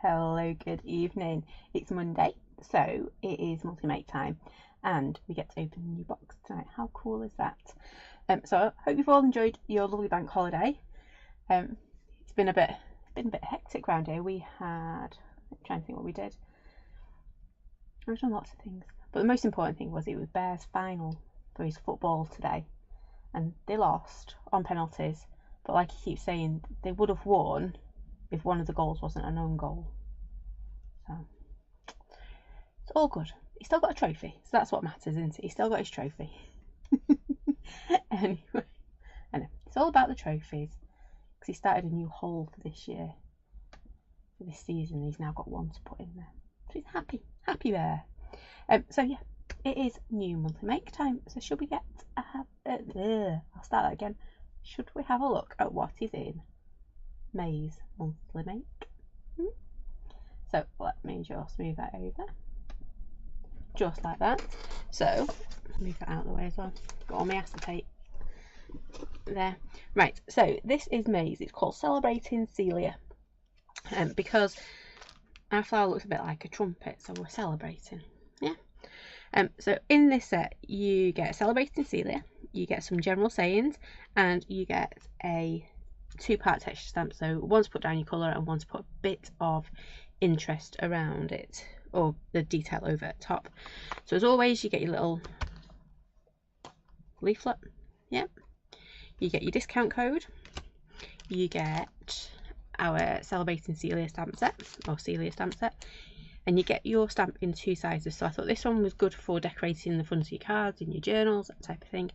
Hello, good evening. It's Monday, so it is multi-make time, and we get to open a new box tonight. How cool is that? So I hope you've all enjoyed your lovely bank holiday. It's been a bit hectic around here. I'm trying to think what we did. I've done lots of things, but the most important thing was it was Bear's final for his football today, and they lost on penalties. But like he keeps saying, they would have won if one of the goals wasn't an own goal. So it's all good. He's still got a trophy, so that's what matters, isn't it? He's still got his trophy. Anyway, I know it's all about the trophies, because he started a new hole for this year, for this season. He's now got one to put in there, so he's happy there. So yeah, it is new monthly make time. So should we get I'll start that again. Should we have a look at what is in May's monthly make? So let me just move that over, just like that. So move that out of the way as well. Got all my acetate there. Right, so this is May's. It's called Celebrating Celia, because our flower looks a bit like a trumpet, so we're celebrating. Yeah. So in this set you get Celebrating Celia, you get some general sayings, and you get a two-part texture stamp. So one to put down your colour and one to put a bit of interest around it, or the detail over at top. So as always, you get your little leaflet. Yep. You get your discount code. You get our Celebrating Celia stamp set, or Celia stamp set, and you get your stamp in two sizes. So I thought this one was good for decorating the front of your cards, in your journals, that type of thing.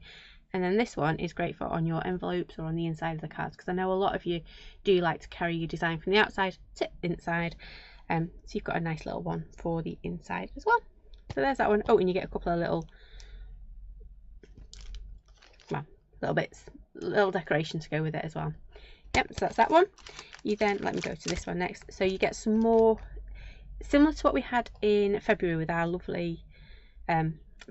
And then this one is great for on your envelopes or on the inside of the cards, because I know a lot of you do like to carry your design from the outside to inside. So you've got a nice little one for the inside as well. So there's that one. Oh, and you get a couple of little bits, little decoration to go with it as well. Yep, so that's that one. You then, let me go to this one next. So you get some more, similar to what we had in February with our lovely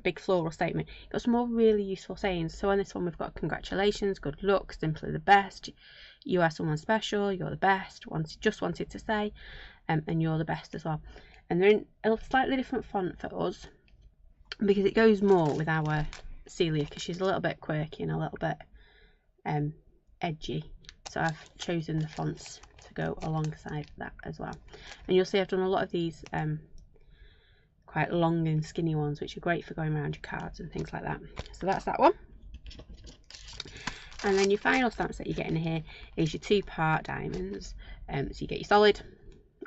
big floral statement. Got some more really useful sayings. So on this one we've got congratulations, good luck, simply the best, you are someone special, you're the best, just wanted to say, and you're the best as well. And they're in a slightly different font for us, because it goes more with our Celia, because she's a little bit quirky and a little bit edgy. So I've chosen the fonts to go alongside that as well. And you'll see I've done a lot of these quite long and skinny ones, which are great for going around your cards and things like that. So that's that one. And then your final stamp set you get in here is your two-part diamonds. So you get your solid,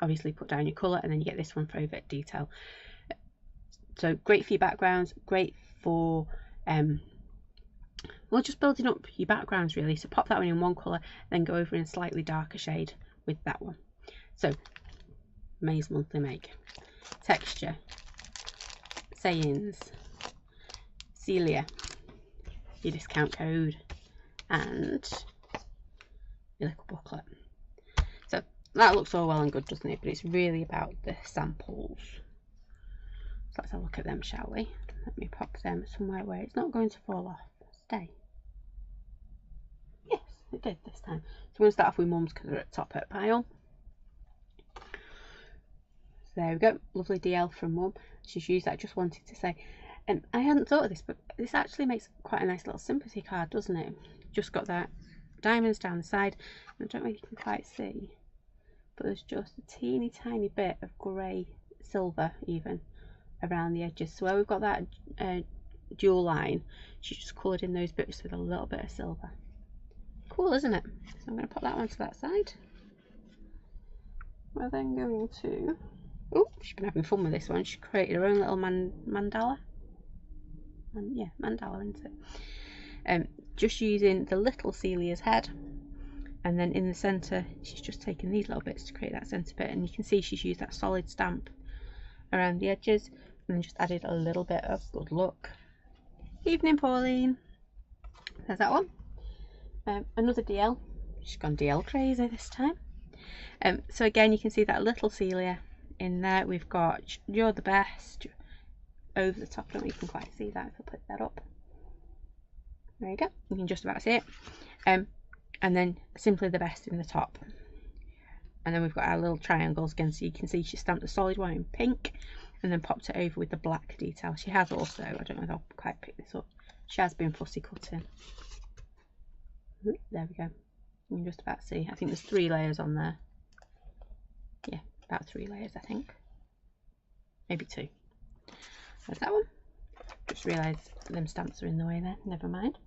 obviously put down your colour, and then you get this one for overt detail. So great for your backgrounds, great for well, just building up your backgrounds really. So pop that one in one colour, then go over in a slightly darker shade with that one. So May's monthly make, texture, sayings, Celia, your discount code, and your little booklet. So that looks all well and good, doesn't it? But it's really about the samples. So let's have a look at them, shall we? Let me pop them somewhere where it's not going to fall off. Stay. Yes, it did this time. So I'm going to start off with Mum's, because they're at the top of the pile. So there we go, lovely DL from Mum. She's used that, just wanted to say. And I hadn't thought of this, but this actually makes quite a nice little sympathy card, doesn't it? Just got that diamonds down the side. I don't know if you can quite see, but there's just a teeny tiny bit of grey silver even around the edges. So where we've got that dual line, she's just coloured in those bits with a little bit of silver. Cool, isn't it? So I'm going to put that one to that side. We're then going to, oh, she's been having fun with this one. She created her own little mandala. Yeah, mandala, isn't it? Just using the little Celia's head, and then in the centre she's just taken these little bits to create that centre bit, and you can see she's used that solid stamp around the edges, and then just added a little bit of good luck. Evening, Pauline. There's that one. Another DL. She's gone DL crazy this time. So again, you can see that little Celia in there. We've got you're the best over the top. I don't know if you can quite see that if I put that up. There you go. You can just about see it. And then simply the best in the top. and then we've got our little triangles again, so you can see she stamped the solid one in pink and then popped it over with the black detail. She has also, I don't know if I'll quite pick this up, she has been fussy cutting. There we go. You can just about see. I think there's 3 layers on there. Yeah, about 3 layers, I think. Maybe 2. There's that one. Just realised them stamps are in the way there. Never mind.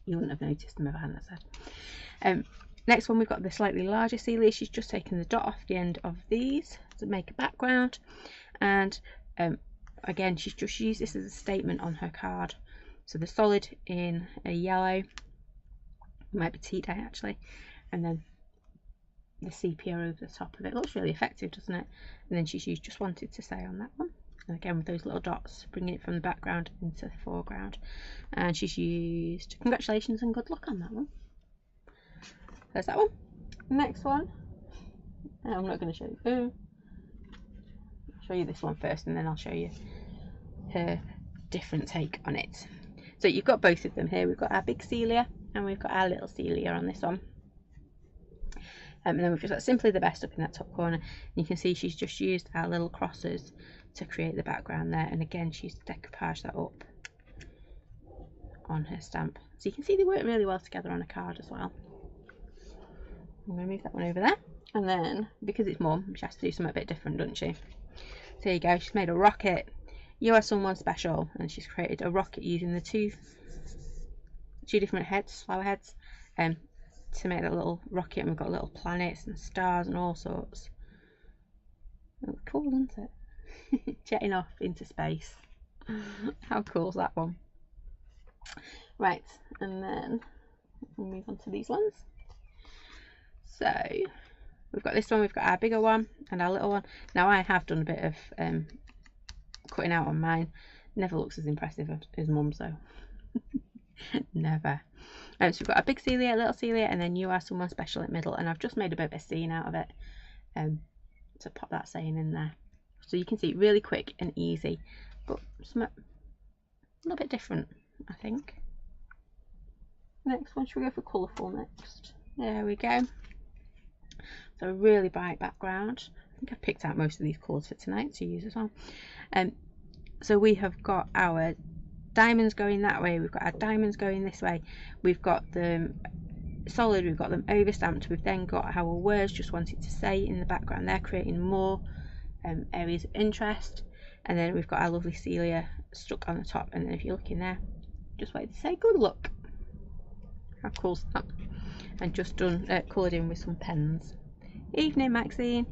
You wouldn't have noticed them if I hadn't said. Next one, we've got the slightly larger Celia. She's just taken the dot off the end of these to make a background. And again, she's just used this as a statement on her card. So the solid in a yellow, might be tea dye actually, and then the sepia over the top of it. Looks really effective, doesn't it? And then she's used just wanted to say on that one. And again with those little dots, bringing it from the background into the foreground. And she's used congratulations and good luck on that one. There's that one. Next one. I'm not going to show you. I'll show you this one first, and then I'll show you her different take on it. So you've got both of them here. We've got our big Celia and we've got our little Celia on this one. And then we've just got Simply the Best up in that top corner. And you can see she's just used our little crosses to create the background there. And again, she's decoupaged that up on her stamp. So you can see they work really well together on a card as well. I'm going to move that one over there. And then, because it's Mum, she has to do something a bit different, doesn't she? So there you go. She's made a rocket. You are someone special. And she's created a rocket using the two different heads, flower heads, to make that little rocket. And we've got little planets and stars and all sorts. That's cool, isn't it? Jetting off into space. How cool is that one? Right, and then we'll move on to these ones. So we've got this one, we've got our bigger one and our little one. Now I have done a bit of cutting out on mine. Never looks as impressive as Mum's though. Never. So we've got a big Celia, a little Celia, and then You Are Someone Special in the middle. And I've just made a bit of a scene out of it to pop that saying in there. So you can see really quick and easy, but a little bit different, I think. Next one, should we go for colourful next? There we go. So a really bright background. I think I've picked out most of these colours for tonight to use as well. So we have got our diamonds going that way, we've got our diamonds going this way, we've got them solid, we've got them over stamped, we've then got our words just wanted to say in the background there, creating more areas of interest, and then we've got our lovely Celia stuck on the top, and then if you look in there, just wanted to say good luck. How cool is that? And just done coloured in with some pens. Evening Maxine.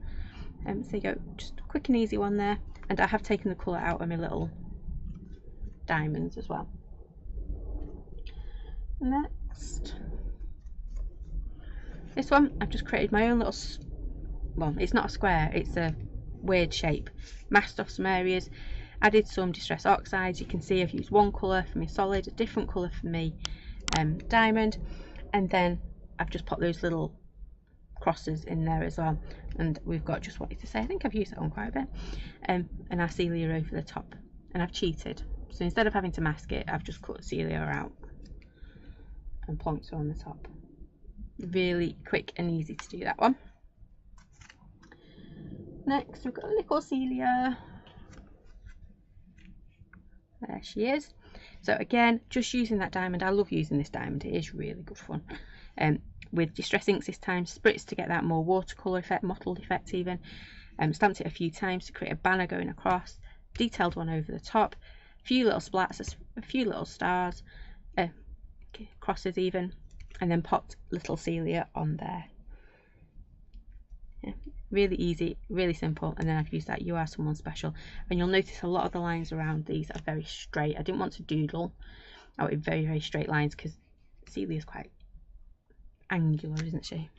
So you go, just a quick and easy one there, and I have taken the colour out of my little diamonds as well. Next, this one I've just created my own little, well, it's not a square, it's a weird shape, masked off some areas, added some distress oxides. You can see I've used one colour for my solid, a different colour for me diamond, and then I've just put those little crosses in there as well. And we've got just wanted to say, I think I've used that one quite a bit, and our Celia over the top, and I've cheated. So instead of having to mask it, I've just cut Celia out and plonked her on the top. Really quick and easy to do that one. Next, we've got little Celia. There she is. So again, just using that diamond. I love using this diamond. It is really good fun. With Distress inks this time, spritz to get that more watercolour effect, mottled effect even. Stamped it a few times to create a banner going across. Detailed one over the top. A few little splats, a few little stars, crosses even, and then popped little Celia on there. Yeah, really easy, really simple. And then I've used that You Are Someone Special, and you'll notice a lot of the lines around these are very straight. I didn't want to doodle out in very, very straight lines because Celia's quite angular, isn't she?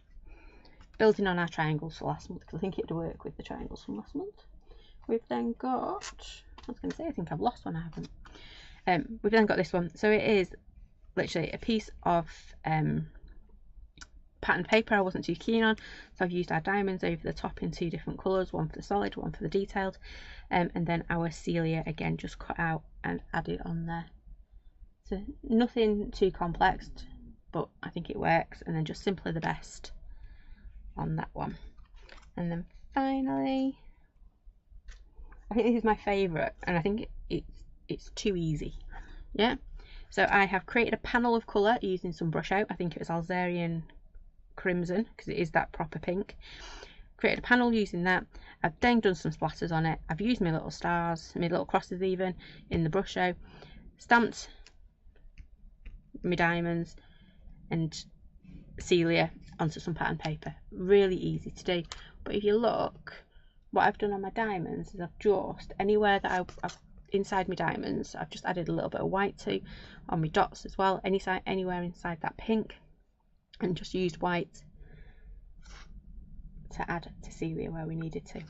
Building on our triangles for last month, because I think it would work with the triangles from last month. We've then got, I was going to say, I think I've lost one, I haven't. We've then got this one. So it is literally a piece of patterned paper I wasn't too keen on, so I've used our diamonds over the top in 2 different colours, one for the solid, one for the detailed, and then our Celia again just cut out and added on there. So nothing too complex, but I think it works. And then just Simply the Best on that one. And then finally, I think this is my favourite, and I think it's too easy. Yeah, so I have created a panel of colour using some brush out. I think it was Alzerian Crimson, because it is that proper pink. Created a panel using that. I've then done some splatters on it. I've used my little stars, my little crosses even, in the brush out. Stamped my diamonds and Celia onto some pattern paper. Really easy to do. But if you look, what I've done on my diamonds is I've just, anywhere that I've inside my diamonds, I've just added a little bit of white to, on my dots as well, anywhere inside that pink, and just used white to add to Celia where we needed to.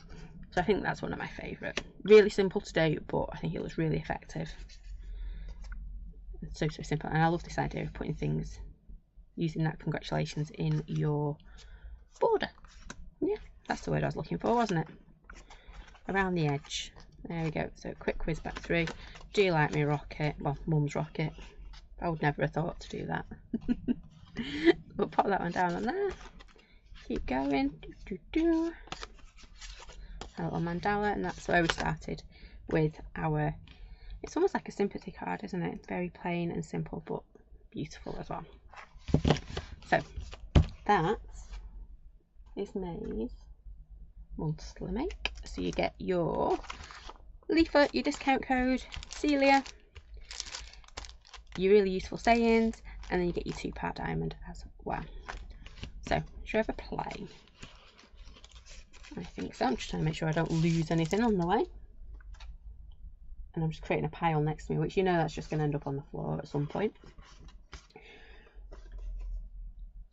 So I think that's one of my favourite. Really simple to do, but I think it was really effective. It's so simple, and I love this idea of putting things, using that congratulations in your border. Yeah, that's the word I was looking for, wasn't it? Around the edge. There we go. So quick whiz back through. Do you like me rocket? Well, Mum's rocket. I would never have thought to do that. But pop that one down on there. Keep going. A little mandala, and that's where we started with our, it's almost like a sympathy card, isn't it? Very plain and simple, but beautiful as well. So that is made monthly make. So you get your leaflet, your discount code, Celia, your really useful sayings, and then you get your 2-part diamond as well. So should I have a play? I think so. I'm just trying to make sure I don't lose anything on the way. And I'm just creating a pile next to me, which you know that's just going to end up on the floor at some point.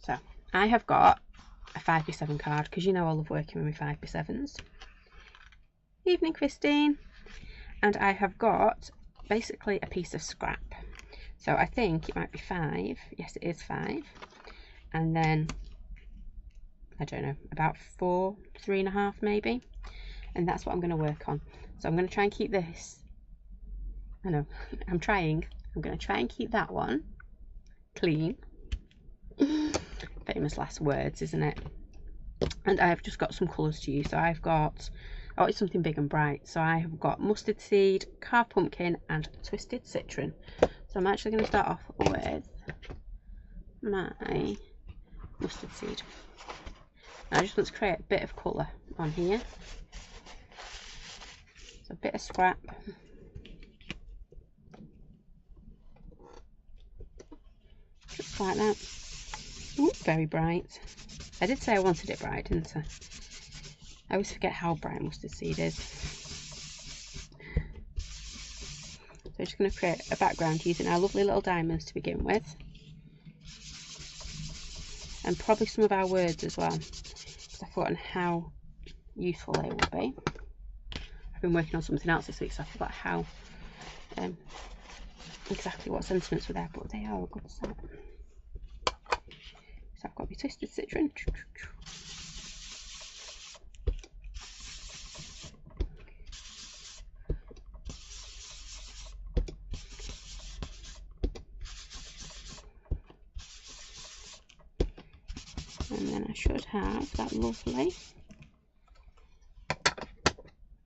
So I have got a 5x7 card, because you know I love working with my 5x7s. Evening, Christine. And I have got basically a piece of scrap. So I think it might be 5. Yes, it is 5. And then, I don't know, about 4, 3.5 maybe. And that's what I'm going to work on. So I'm going to try and keep this, I know, I'm going to try and keep that one clean. Famous last words, isn't it? And I've just got some colours to use. So I've got, oh, it's something big and bright. So I have got mustard seed, carved pumpkin, and twisted citron. So I'm actually going to start off with my mustard seed. I just want to create a bit of colour on here. So a bit of scrap. Just like that. Ooh, very bright. I did say I wanted it bright, didn't I? I always forget how bright mustard seed is. So I'm just going to create a background using our lovely little diamonds to begin with. And probably some of our words as well, because I've forgotten how useful they will be. I've been working on something else this week, so I forgot how exactly what sentiments were there, but they are a good set. So I've got my twisted citron. And then I should have that lovely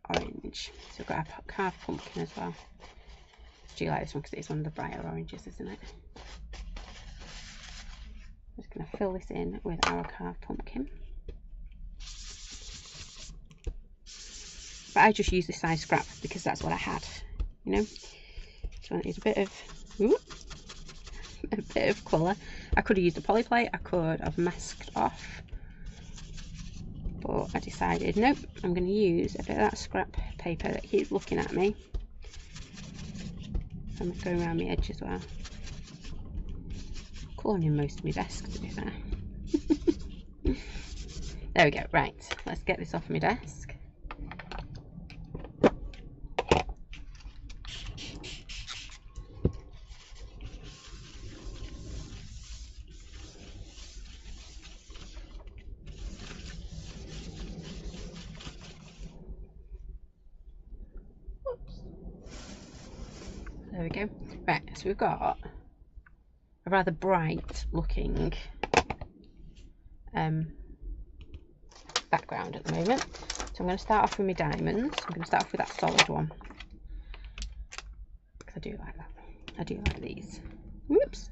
orange. So I've got a carved pumpkin as well. Do you like this one? Because it's one of the brighter oranges, isn't it? Just going to fill this in with our carved pumpkin. But I just use this size scrap because that's what I had, you know. So I need a bit of colour. I could have used a polyplate, I could have masked off, but I decided nope, I'm going to use a bit of that scrap paper that keeps looking at me. I'm going around my edge as well. Colouring in most of my desk, to be fair. There we go. Right, let's get this off my desk. There we go. Right, so we've got a rather bright looking background at the moment. So I'm going to start off with my diamonds. I'm going to start off with that solid one, because I do like that. I do like these. Whoops.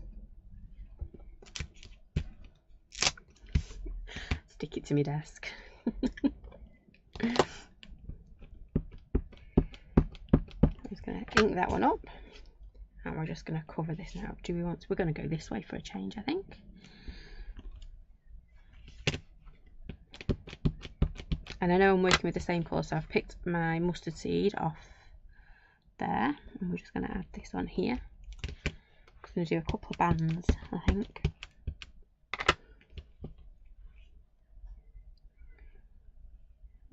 Stick it to my desk. I'm just going to ink that one up, and we're just going to cover this now. We're going to go this way for a change, I think. And I know I'm working with the same colour, so I've picked my mustard seed off there, and we're just going to add this on here. I'm going to do a couple of bands, I think.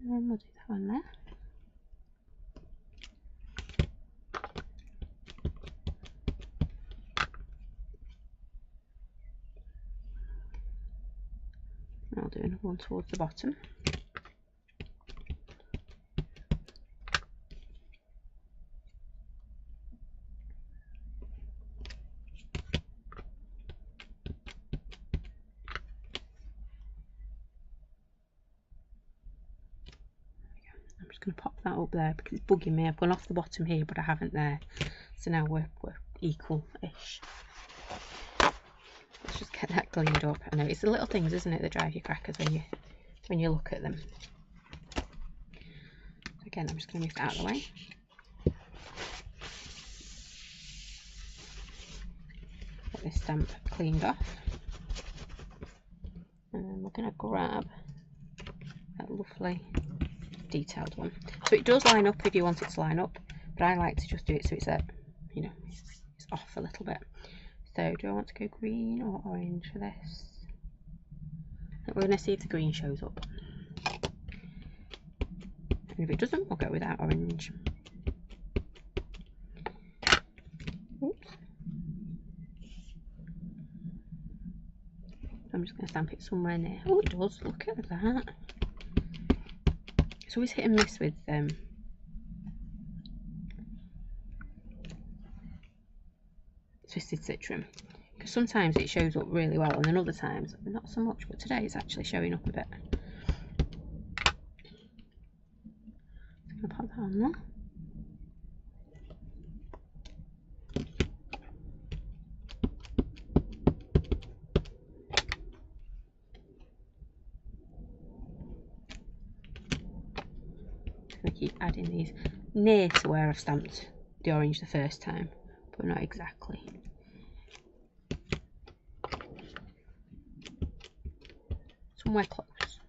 And then we'll do that one there. And I'll do another one towards the bottom. I'm just going to pop that up there because it's bugging me. I've gone off the bottom here, but I haven't there. So now we're equal-ish. Let's just get that cleaned up. I know it's the little things, isn't it, that drive you crackers when you look at them. Again, I'm just going to move that out of the way. Get this stamp cleaned off. And then we're going to grab that lovely detailed one. So it does line up if you want it to line up, but I like to just do it so it's you know, it's off a little bit. So do I want to go green or orange for this? We're going to see if the green shows up. And if it doesn't, we'll go with that orange. Oops. I'm just going to stamp it somewhere near. Oh, it does. Look at that. It's always hit and miss with Twisted Citron, because sometimes it shows up really well and then other times not so much, but today it's actually showing up a bit. I'm going to pop that on there. I'm going to keep adding these near to where I've stamped the orange the first time, but not exactly. Somewhere close.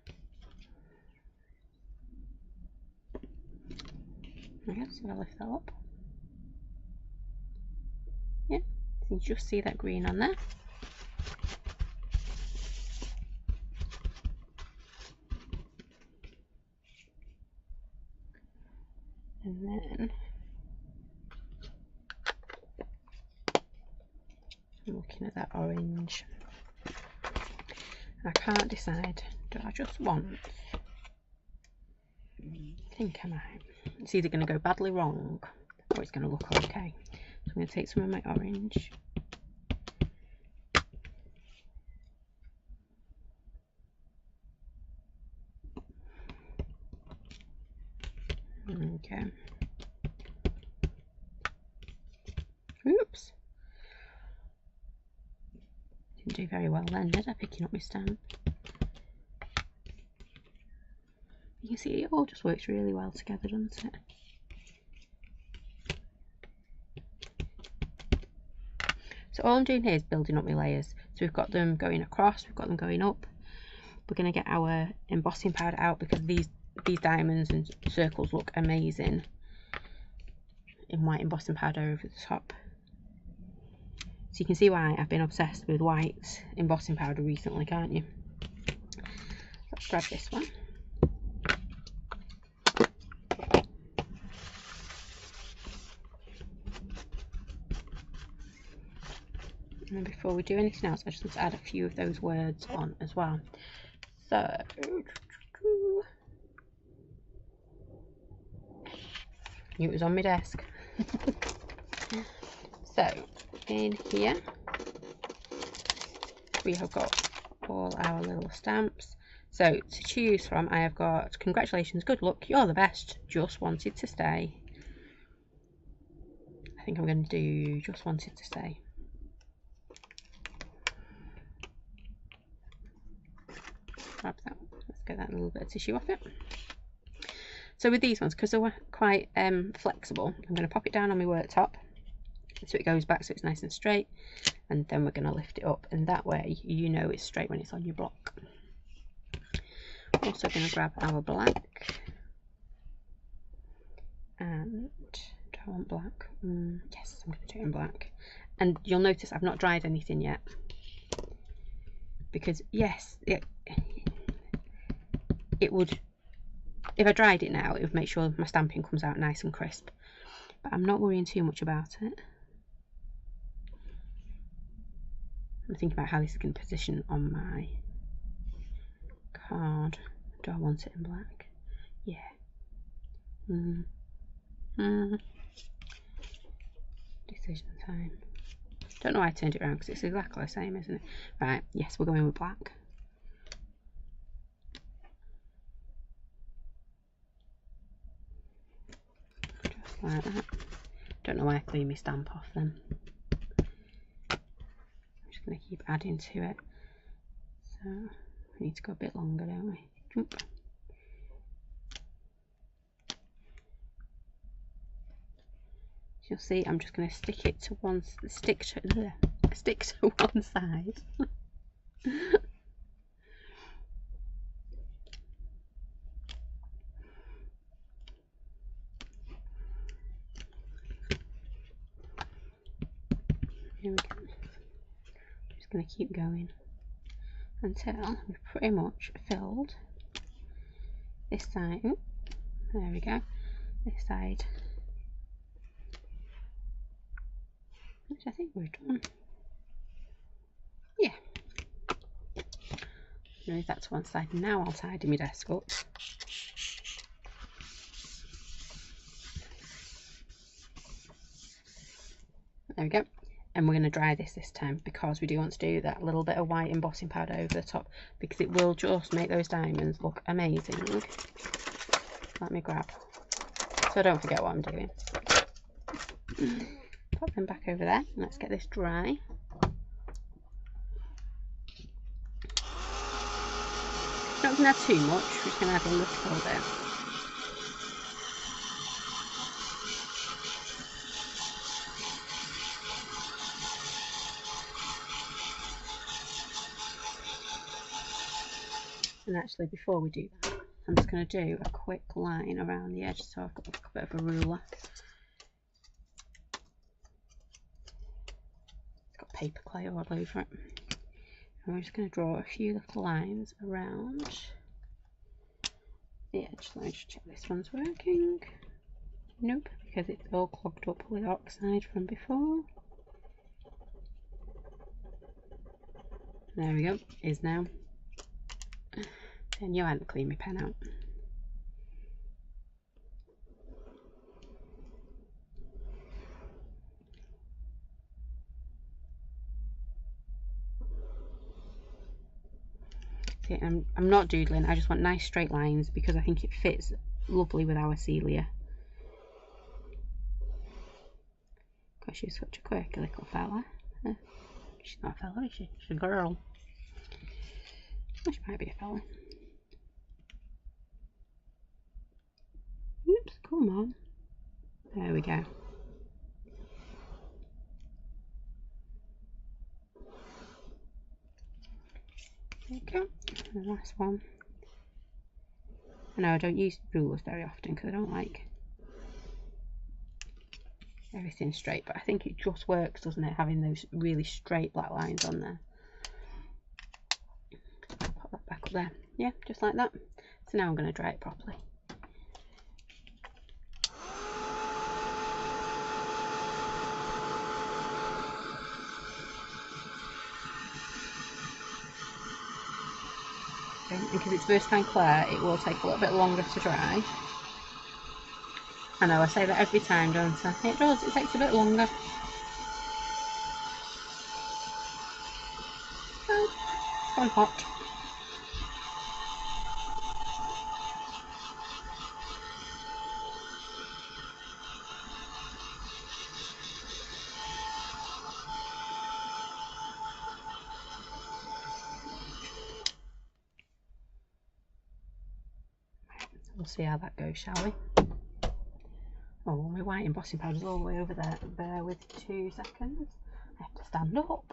Okay, so I'll lift that up. Yeah, so you just see that green on there. And then I'm looking at that orange. I can't decide, do I just want, I think I might. It's either going to go badly wrong or it's going to look okay. So I'm going to take some of my orange. Okay. Oops. Didn't do very well then, did I, picking up my stamp? You can see it all just works really well together, doesn't it? So all I'm doing here is building up my layers. So we've got them going across, we've got them going up. We're going to get our embossing powder out because these diamonds and circles look amazing in white embossing powder over the top. So you can see why I've been obsessed with white embossing powder recently, can't you? Let's grab this one. And before we do anything else, I just want to add a few of those words on as well. So, it was on my desk. So, in here, we have got all our little stamps. So to choose from, I have got congratulations, good luck, you're the best, just wanted to stay. I think I'm going to do just wanted to stay. Grab that. Let's get that little bit of tissue off it. So with these ones, because they're quite flexible, I'm going to pop it down on my worktop so it goes back so it's nice and straight, and then we're going to lift it up, and that way you know it's straight when it's on your block. Also going to grab our black, and do I want black? Yes, I'm going to do it in black. And you'll notice I've not dried anything yet, because yes, it would, if I dried it now, it would make sure my stamping comes out nice and crisp, but I'm not worrying too much about it. I'm thinking about how this is going to position on my card. Do I want it in black? Yeah. Decision time. Don't know why I turned it around, because it's exactly the same, isn't it? Right, yes, we're going with black. Just like that. Don't know why I clean my stamp off then. I'm just going to keep adding to it. So we need to go a bit longer, don't we? Jump. You'll see I'm just going to stick it to one, stick to one side. Here we go. I'm just going to keep going until we've pretty much filled this side. Ooh, there we go. This side, which I think we've done. Yeah. Move that to one side. Now I'll tidy my desk up. There we go. And we're going to dry this time, because we do want to do that little bit of white embossing powder over the top, because it will just make those diamonds look amazing. Let me grab, so I don't forget what I'm doing. Pop them back over there. Let's get this dry. Not going to add too much, we're just going to add a little bit. And actually, before we do that, I'm just going to do a quick line around the edge, so I've got a bit of a ruler. It's got paper clay all over it. And we're just going to draw a few little lines around the edge. Let me just check this one's working. Nope, because it's all clogged up with oxide from before. There we go, is now. And you hadn't cleaned my pen out. See, I'm not doodling, I just want nice straight lines, because I think it fits lovely with our Celia. Because she's such a quirky little fella. She's not a fella, is she? She's a girl. Well, she might be a fella. Oops, come on. There we go. There we go. And the last one. I know I don't use rulers very often because I don't like everything straight, but I think it just works, doesn't it, having those really straight black lines on there. Pop that back up there. Yeah, just like that. So now I'm going to dry it properly. Because it's Versatile Claire, it will take a little bit longer to dry. I know, I say that every time, don't I? It does, it takes a bit longer. Oh, it's gone hot. We'll see how that goes, shall we? Oh, my white embossing powder's all the way over there. Bear with 2 seconds. I have to stand up.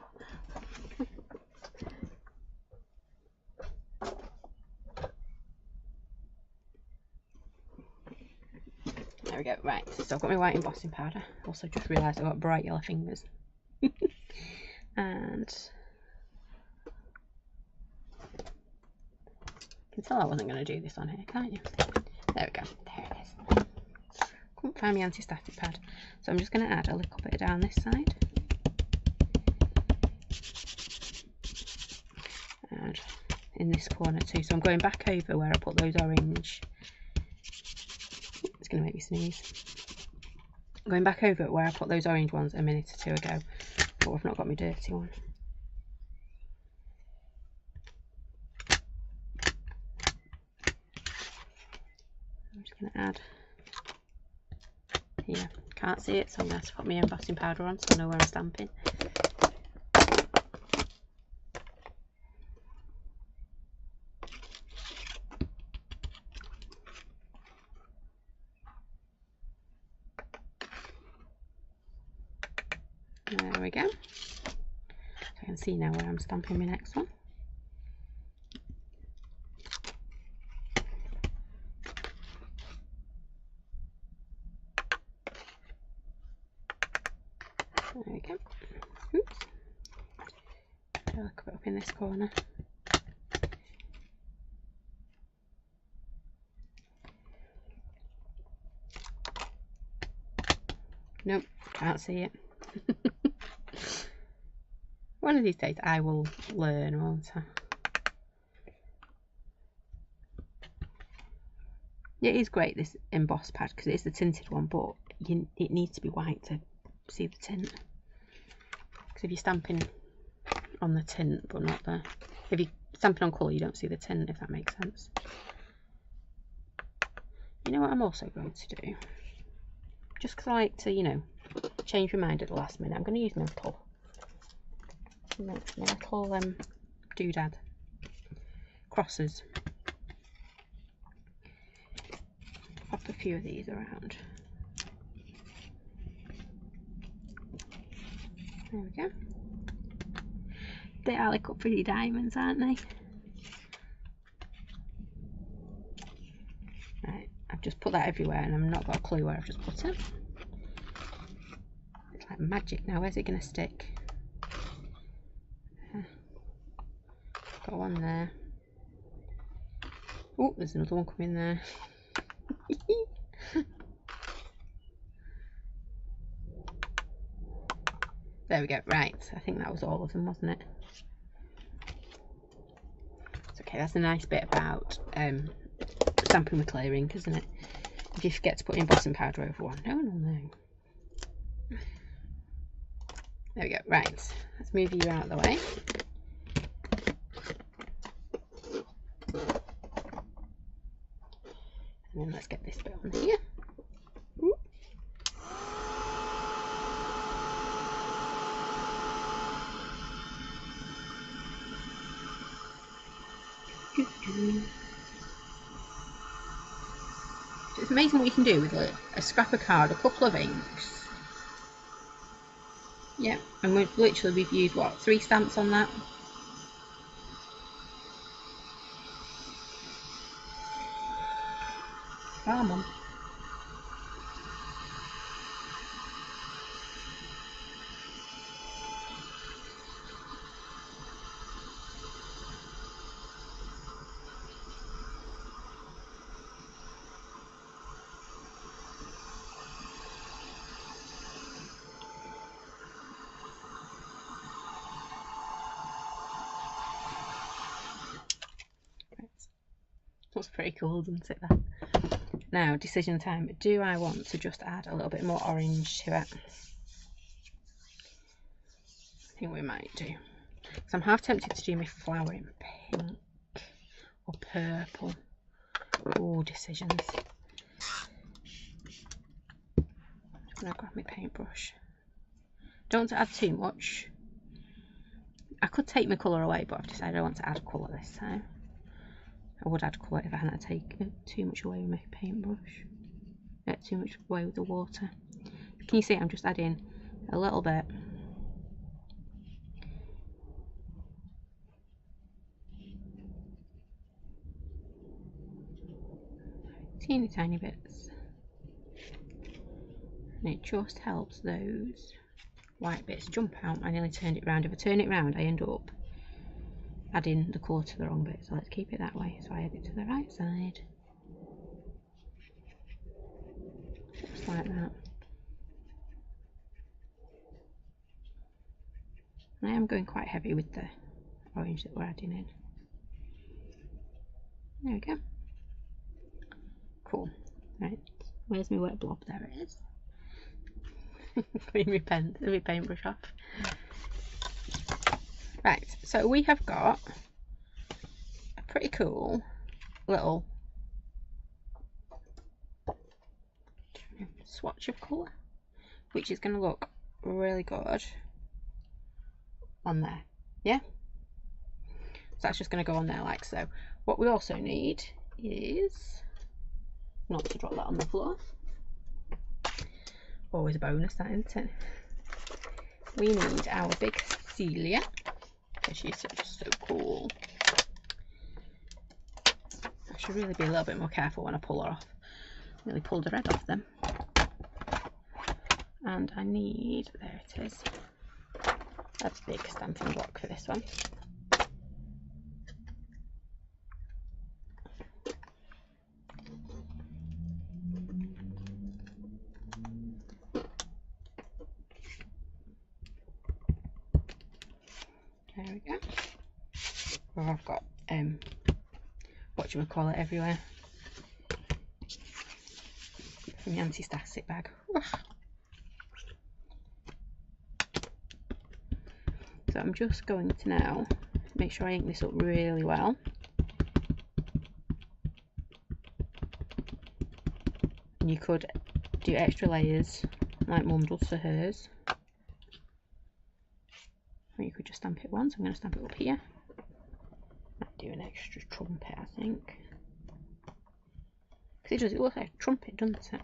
There we go. Right, so I've got my white embossing powder. Also just realised I've got bright yellow fingers. And you can tell I wasn't going to do this on here, can't you? There we go. There it is. Couldn't find my anti-static pad. So I'm just going to add a little bit down this side. And in this corner too. So I'm going back over where I put those orange. It's going to make me sneeze. I'm going back over where I put those orange ones a minute or two ago. But I've not got my dirty one. I'm just going to add here. Can't see it, so I'm going to have to put my embossing powder on so I know where I'm stamping. There we go. So I can see now where I'm stamping my next one. There we go. Oops. A little bit up in this corner. Nope, can't see it. One of these days I will learn, won't I? It is great, this emboss pad, because it's the tinted one, but it needs to be white to see the tint. Because if you're stamping on the tint but not the... If you're stamping on colour you don't see the tint, if that makes sense. You know what I'm also going to do? Just because I like to, you know, change my mind at the last minute, I'm going to use my little doodad crosses. Pop a few of these around. There we go. They are like up pretty diamonds, aren't they? Right, I've just put that everywhere and I've not got a clue where I've just put it. It's like magic now. Where's it going to stick? Got one there. Oh, there's another one coming there. There we go. Right, I think that was all of them, wasn't it? It's okay. That's a nice bit about stamping with clear ink, isn't it? If you forget to put embossing powder over one, no one will know. There we go. Right, let's move you out of the way. And then let's get this bit on here. Ooh. It's amazing what you can do with a scrap of card, a couple of inks. Yeah, and we've used what, 3 stamps on that? Come on. Looks pretty cool, doesn't it? That. Now, decision time. Do I want to just add a little bit more orange to it? I think we might do. So I'm half tempted to do my flower in pink or purple. Oh, decisions. I'm just going to grab my paintbrush. Don't want to add too much. I could take my colour away, but I've decided I want to add colour this time. I would add colour if I hadn't taken too much away with my paintbrush. Too much away with the water. Can you see I'm just adding a little bit. Teeny tiny bits. And it just helps those white bits jump out. I nearly turned it round. If I turn it round I end up adding the colour to the wrong bit, so let's keep it that way. So I add it to the right side, just like that. And I am going quite heavy with the orange that we're adding in. There we go. Cool. Right, where's my wet blob? There it is. Clean my paintbrush off. Right, so we have got a pretty cool little swatch of colour, which is going to look really good on there. Yeah, so that's just going to go on there like so. What we also need is, not to drop that on the floor, always a bonus that, isn't it? We need our big Celia, because she's just so cool. I should really be a little bit more careful when I pull her off. Nearly pulled her head off them. And I need, there it is, a big stamping block for this one. There we go. Well, I've got what do we call it everywhere from the anti-static bag. So I'm just going to now make sure I ink this up really well. And you could do extra layers like Mum does for hers. Or you could just stamp it once. I'm going to stamp it up here. Might do an extra trumpet, I think. Because it looks like a trumpet, doesn't it?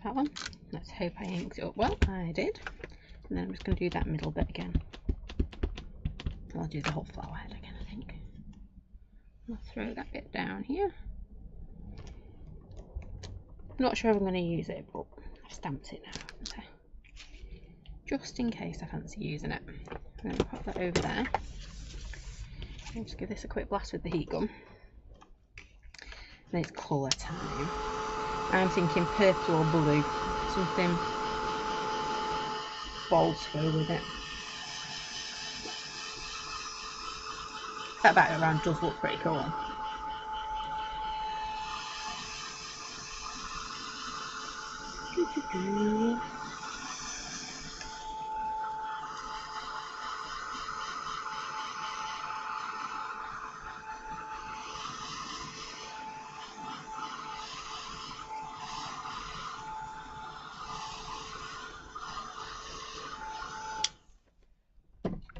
That one. Let's hope I inked it up well. I did. And then I'm just going to do that middle bit again. I'll do the whole flower head again, I think. I'll throw that bit down here. Not sure if I'm going to use it, but I've stamped it now, haven't I? Just in case I fancy using it. I'm going to pop that over there. I'll just give this a quick blast with the heat gun. Then it's colour time. I'm thinking purple or blue. Something bold to go with it. That background does look pretty cool.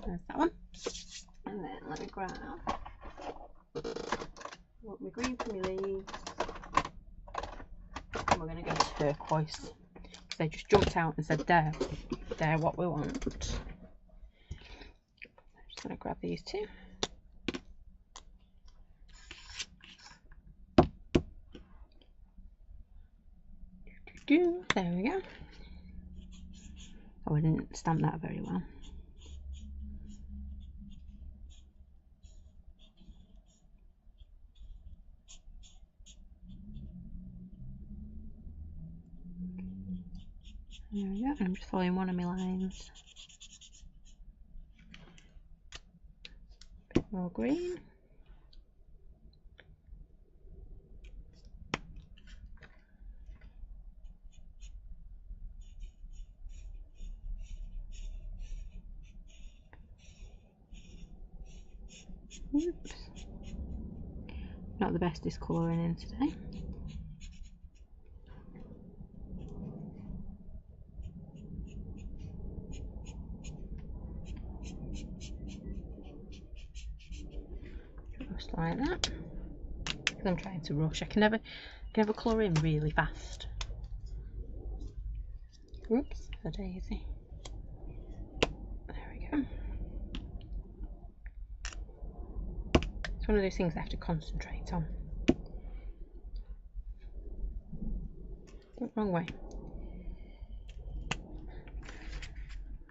There's that one. And then let me grab my green for my leaves. And we're going to go turquoise. Because they just jumped out and said, they're what we want. I'm just going to grab these two. There we go. Oh, I didn't stamp that very well. There we go. I'm just following one of my lines. A bit more green. Oops. Not the best discolouring in today. just like that. Because I'm trying to rush. I can never colour in really fast. Oops, a daisy. There we go. It's one of those things I have to concentrate on. Wrong way.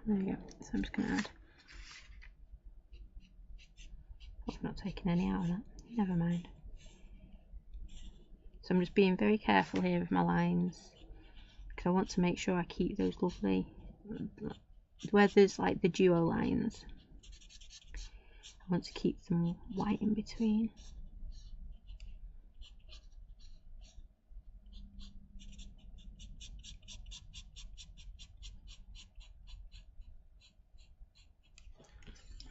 There we go. So I'm just going to add. Oh, I've not taken any out of that. Never mind. So I'm just being very careful here with my lines, because I want to make sure I keep those lovely, where there's like the duo lines, I want to keep some white in between.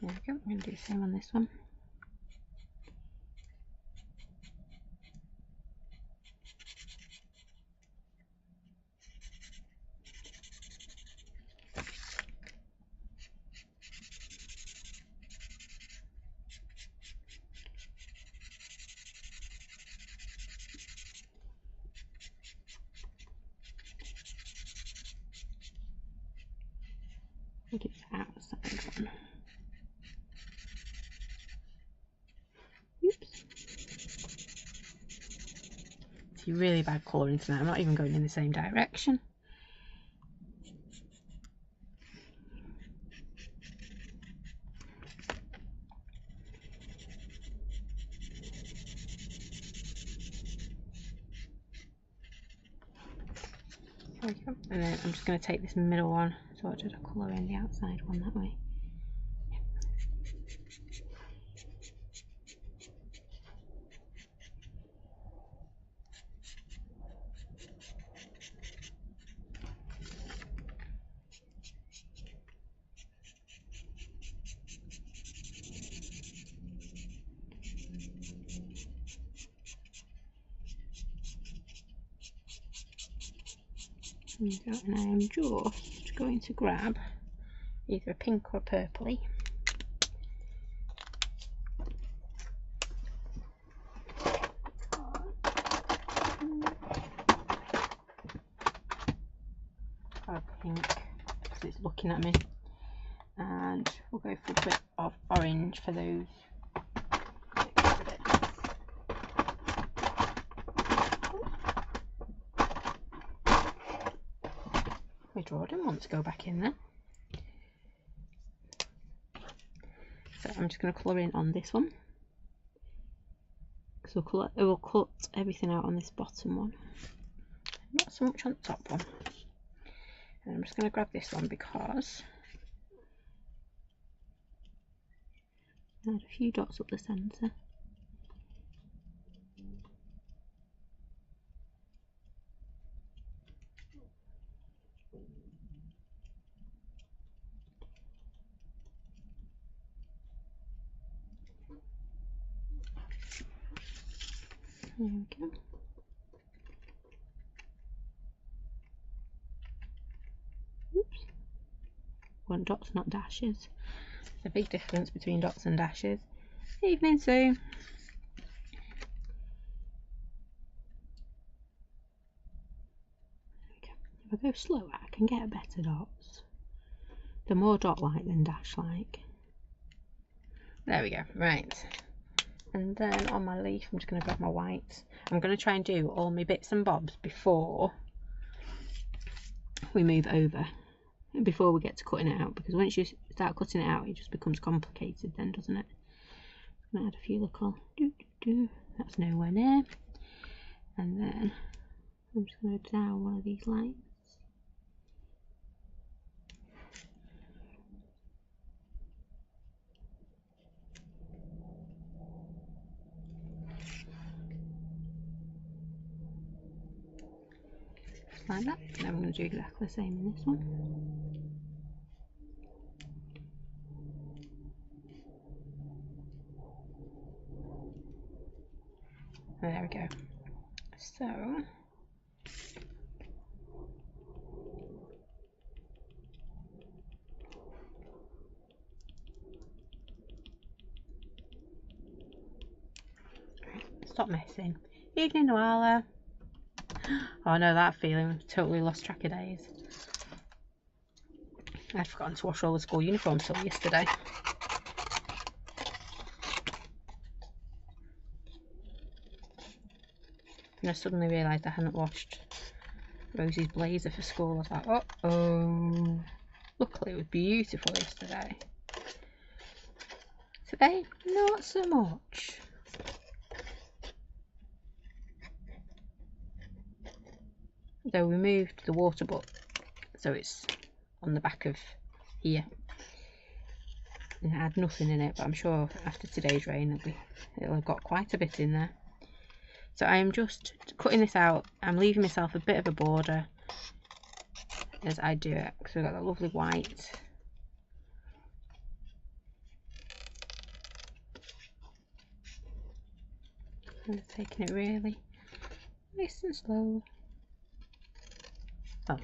There we go. I'm going to do the same on this one. I think it's outside one. Oops. It's really bad colouring tonight. I'm not even going in the same direction. There we go. And then I'm just going to take this middle one, so I'll just colour in the outside one that way. And I am just going to grab either a pink or a purpley. Or a pink, because it's looking at me. And we'll go for a bit of orange for those. I didn't want to go back in there. So I'm just going to colour in on this one. So we'll cut everything out on this bottom one. Not so much on the top one. And I'm just going to grab this one because I had a few dots up the centre. There we go. Oops. Want dots, not dashes. There's a big difference between dots and dashes. Evening, Sue. If I go slower, I can get better dots. They're more dot-like than dash-like. There we go. Right. And then on my leaf, I'm just going to grab my white. I'm going to try and do all my bits and bobs before we move over, before we get to cutting it out, because once you start cutting it out, it just becomes complicated then, doesn't it? I'm going to add a few little that's nowhere near. And then I'm just going to down one of these lights. Like that. Now I'm going to do exactly the same in this one. And there we go. So stop messing. Evening, Noala. Oh, I know that feeling. Totally lost track of days. I'd forgotten to wash all the school uniforms till yesterday. And I suddenly realised I hadn't washed Rosie's blazer for school. I was like, uh-oh. Luckily it was beautiful yesterday. Today, not so much. Though we moved the water butt, so it's on the back of here. And it had nothing in it, but I'm sure after today's rain it'll have got quite a bit in there. So I am just cutting this out. I'm leaving myself a bit of a border as I do it, because we've got that lovely white. I'm just taking it really nice and slow. Oh,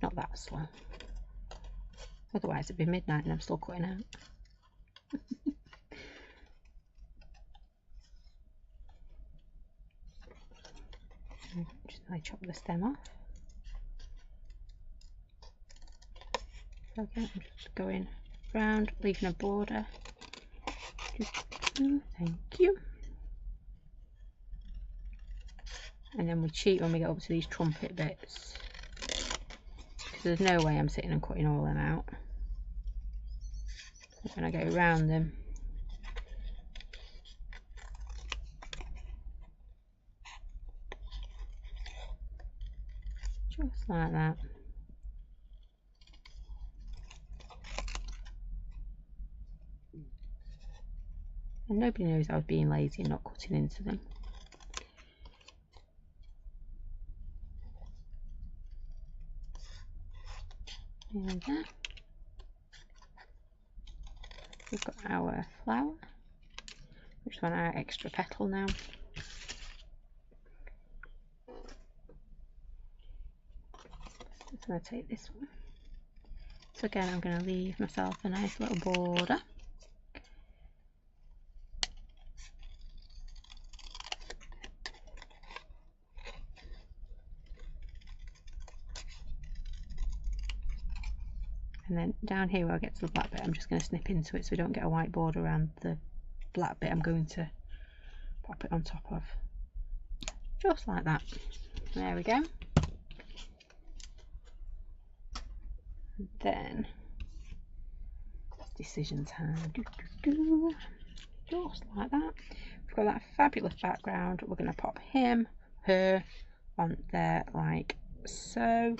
not that slow. Otherwise it'd be midnight and I'm still cutting out. Just I chop the stem off. Okay, I'm just going round, leaving a border. Thank you. And then we cheat when we get up to these trumpet bits, because there's no way I'm sitting and cutting all them out. When I go around them, just like that. And nobody knows I was being lazy and not cutting into them. And there. We've got our flower, which is on our extra petal now. I'm going to take this one. So again, I'm going to leave myself a nice little border. And then down here where I get to the black bit, I'm just going to snip into it so we don't get a white border around the black bit I'm going to pop it on top of. Just like that. There we go. And then it's decision time. Just like that. We've got that fabulous background. We're going to pop him, her on there like so.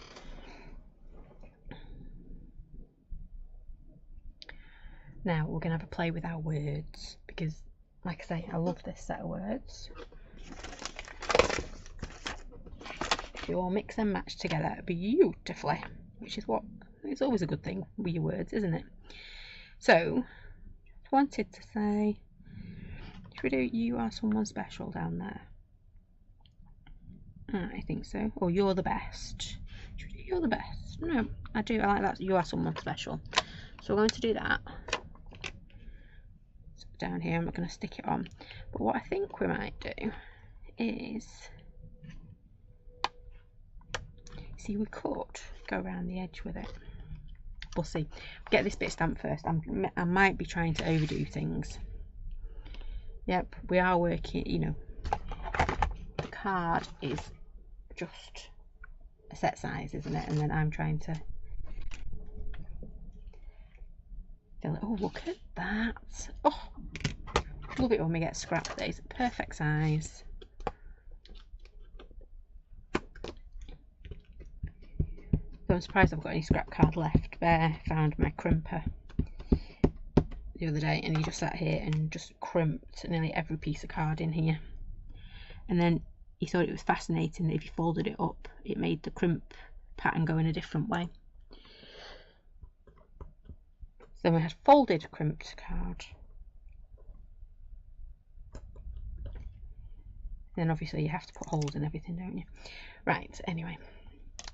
Now we're going to have a play with our words, because like I say, I love this set of words. They all mix and match together beautifully, which is what it's always a good thing with your words, isn't it? So I wanted to say, should we do you are someone special down there? I think so. Or you're the best. Should we do you're the best? No, I do. I like that. You are someone special. So we're going to do that. Down here, I'm not going to stick it on, but what I think we might do is, see, we could go around the edge with it. We'll see. Get this bit stamped first. I might be trying to overdo things. Yep, we are working, you know, the card is just a set size, isn't it? And then I'm trying to fill it. Oh, look at that. Oh, love it when we get scrap days. Perfect size. So I'm surprised I've got any scrap card left. Bear found my crimper the other day and he just sat here and just crimped nearly every piece of card in here. And then he thought it was fascinating that if you folded it up, it made the crimp pattern go in a different way. So we had folded crimped card. Then obviously you have to put holes in everything, don't you? Right, anyway.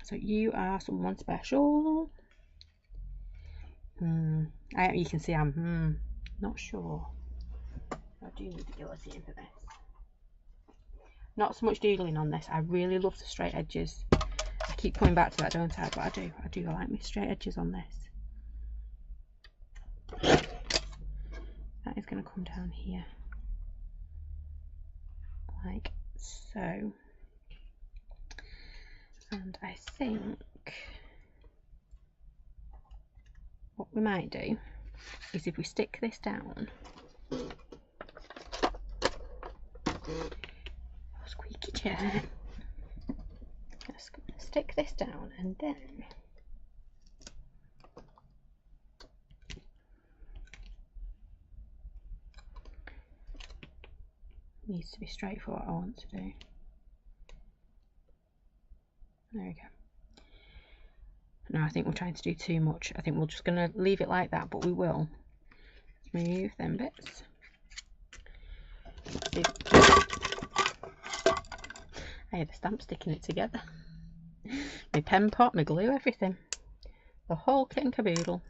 So you are someone special. You can see I'm not sure. do need the guillotine for this. Not so much doodling on this. I really love the straight edges. I keep coming back to that, don't I? But I do like my straight edges on this. That is going to come down here. Like so. And I think what we might do is if we stick this down, squeaky chair, just stick this down and then needs to be straight for what I want to do. There we go. Now I think we're trying to do too much. I think we're just going to leave it like that, but we will remove them bits. I had a stamp sticking it together. My pen pot, my glue, everything. The whole kit and caboodle.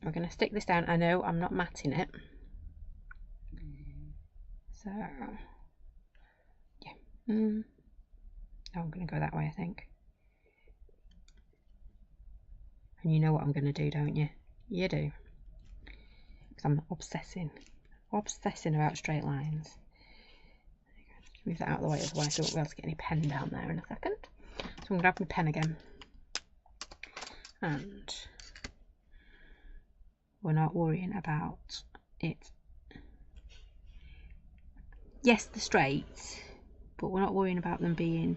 We're going to stick this down. I know I'm not matting it. So, yeah. Oh, I'm going to go that way, I think. And you know what I'm going to do, don't you? You do. Because I'm obsessing about straight lines. Move that out of the way, otherwise I won't be able to get any pen down there in a second. So I'm going to grab my pen again. And we're not worrying about it. Yes, the straights, but we're not worrying about them being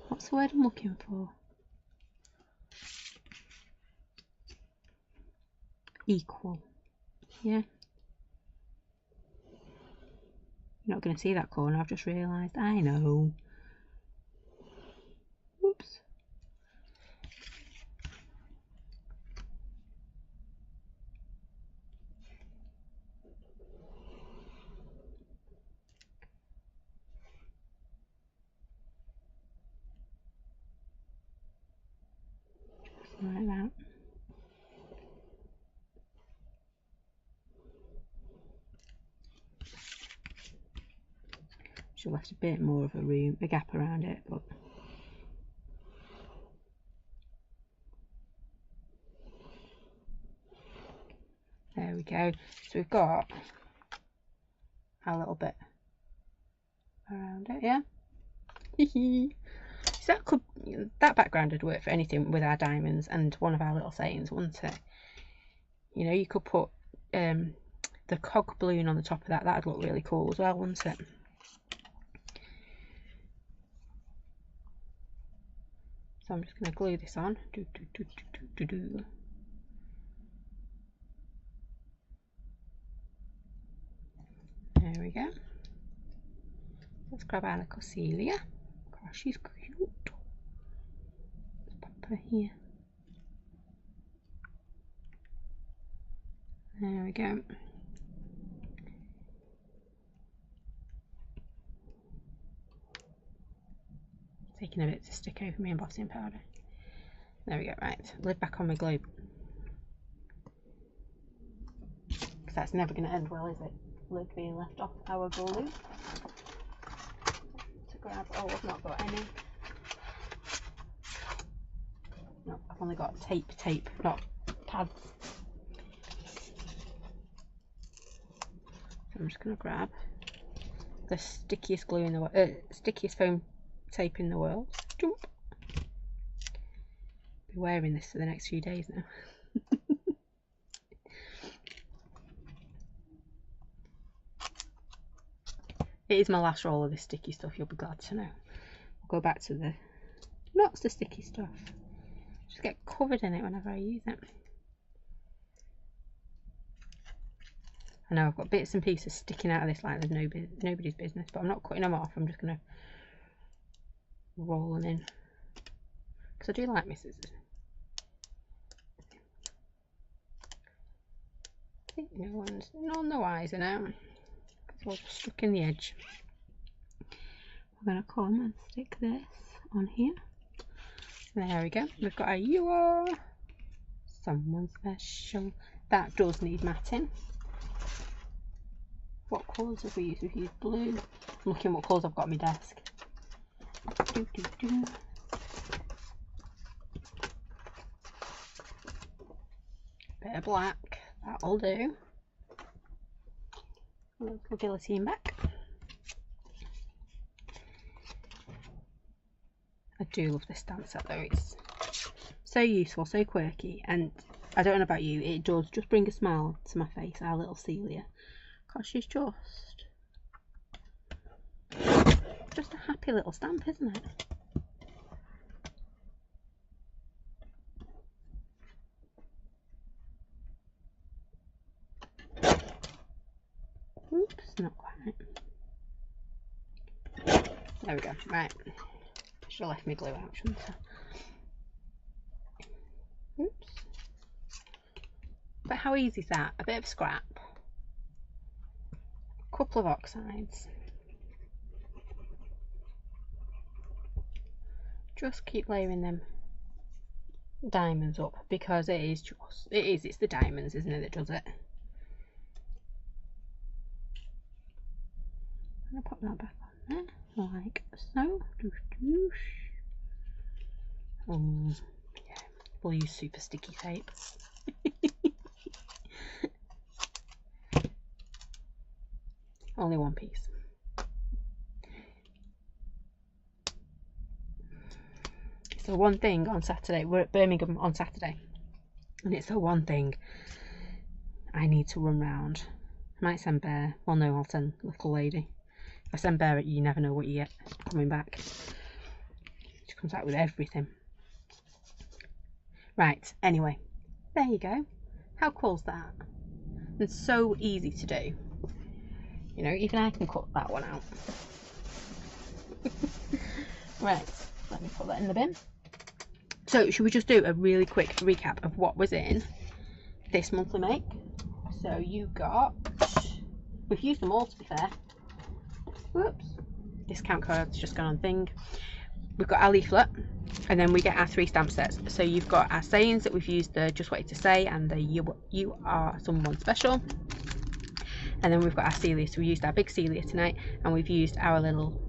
what's the word I'm looking for? Equal. Yeah. You're not going to see that corner, I've just realised. I know. Whoops. Like that. Should have left a bit more of a gap around it, but there we go. So we've got a little bit around it, yeah. So that background would work for anything with our diamonds and one of our little sayings, wouldn't it? You know, you could put the cog balloon on the top of that. That'd look really cool as well, wouldn't it? So I'm just going to glue this on. There we go. Let's grab our little Celia. Gosh, she's cute. Let's pop her here. There we go. Taking a bit to stick over my embossing powder. There we go, right. Lid back on my glue. Because that's never going to end well, is it? Lid being left off our glue. To grab, oh, I've not got any. No, I've only got tape, not pads. So I'm just going to grab the stickiest glue in the world, stickiest foam tape in the world. Jump. Be wearing this for the next few days now. It is my last roll of this sticky stuff, you'll be glad to know. I'll go back to the not so sticky stuff. Just get covered in it whenever I use it. I know I've got bits and pieces sticking out of this like there's nobody's business, but I'm not cutting them off. I'm just going to roll them in because I do like my scissors. I think no one's none the wiser now because we're just stuck in the edge. I'm going to come and stick this on here. There we go. We've got a "You Are Someone Special." That does need matting. What colours have we used? We've used blue. I'm looking what colours I've got on my desk. Bit of black. That'll do. A little guillotine back. I do love this stamp set though. It's so useful, so quirky, and I don't know about you, it does just bring a smile to my face, our little Celia, because she's just a happy little stamp, isn't it? Oops, not quite. There we go. Right, should have left me glue out, shouldn't I? Oops. But how easy is that? A bit of scrap, a couple of oxides. Just keep layering them diamonds up, because it's the diamonds, isn't it, that does it. I'm gonna pop that back on there like so. Yeah, we'll use super sticky tape. Only one piece. So one thing on Saturday, we're at Birmingham on Saturday, and it's the one thing I need to run round. I might send Bear. Well, no, I'll send little lady. If I send Bear, you never know what you get coming back. She comes out with everything. Right, anyway, there you go. How cool's that? It's so easy to do. You know, even I can cut that one out. Right, let me put that in the bin. So, should we just do a really quick recap of what was in this monthly make? So, you got... We've used them all, to be fair. Whoops. Discount code's just gone on thing. We've got our leaflet, and then we get our 3 stamp sets. So, you've got our sayings that we've used, the Just Waited to Say, and the You Are Someone Special. And then we've got our Celia. So, we used our big Celia tonight, and we've used our little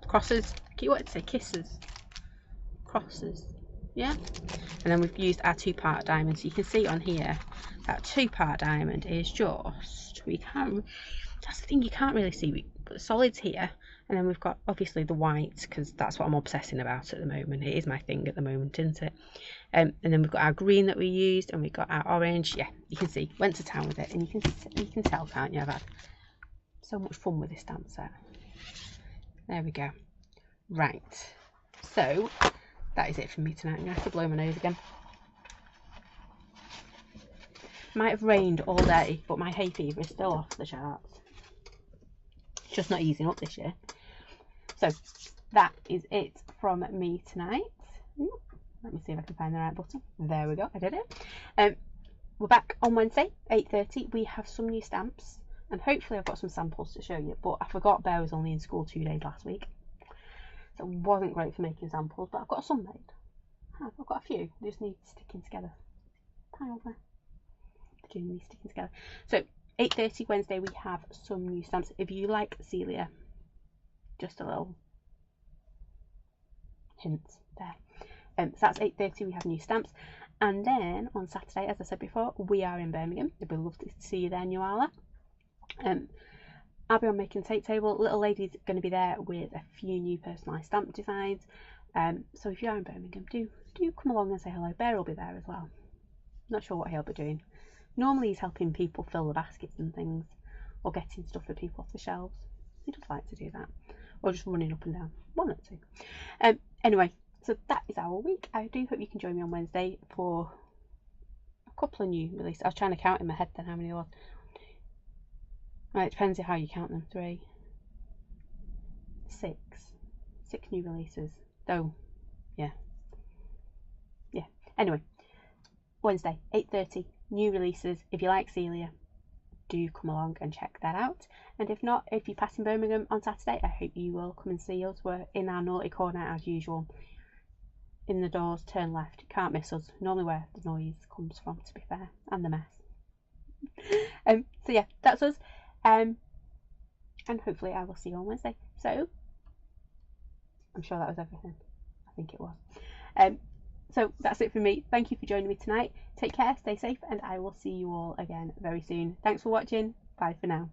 crosses. You wanted to say kisses. Crosses, yeah. And then we've used our 2-part diamond. So you can see on here that 2-part diamond is just, we can't, that's the thing, you can't really see. We put the solids here, and then we've got obviously the white, because that's what I'm obsessing about at the moment. It is my thing at the moment, isn't it? And then we've got our green that we used, and we've got our orange. Yeah, you can see, went to town with it, and you can tell, can't you? I've had so much fun with this stamp set. There we go. Right, so that is it for me tonight. I'm going to have to blow my nose again. Might have rained all day, but my hay fever is still off the charts. It's just not easing up this year. So that is it from me tonight. Let me see if I can find the right button. There we go, I did it. We're back on Wednesday, 8:30. We have some new stamps, and hopefully I've got some samples to show you, but I forgot Bear was only in school 2 days last week. So it wasn't great for making samples, but I've got some made. I've got a few. They just need sticking together. Pile there. They're doing these sticking together. So 8:30 Wednesday, we have some new stamps. If you like Celia, just a little hint there. So that's 8:30. We have new stamps, and then on Saturday, as I said before, we are in Birmingham. It'd be lovely to see you there, Nuala. I'll be on making tape table. Little lady's going to be there with a few new personalised stamp designs. So if you are in Birmingham, do come along and say hello. Bear will be there as well. Not sure what he'll be doing. Normally he's helping people fill the baskets and things, or getting stuff for people off the shelves. He does like to do that, or just running up and down. One or two. Anyway, so that is our week. I do hope you can join me on Wednesday for a couple of new releases. I was trying to count in my head then how many there was. Right, it depends on how you count them. 3, 6 new releases. Oh, yeah. Anyway, Wednesday, 8:30, new releases. If you like Celia, do come along and check that out. And if not, if you're passing Birmingham on Saturday, I hope you will come and see us. We're in our naughty corner as usual. In the doors, turn left. You can't miss us. Normally where the noise comes from, to be fair, and the mess. So yeah, that's us. And hopefully I will see you on Wednesday. So I'm sure that was everything. I think it was. So that's it for me. Thank you for joining me tonight. Take care, stay safe, and I will see you all again very soon. Thanks for watching. Bye for now.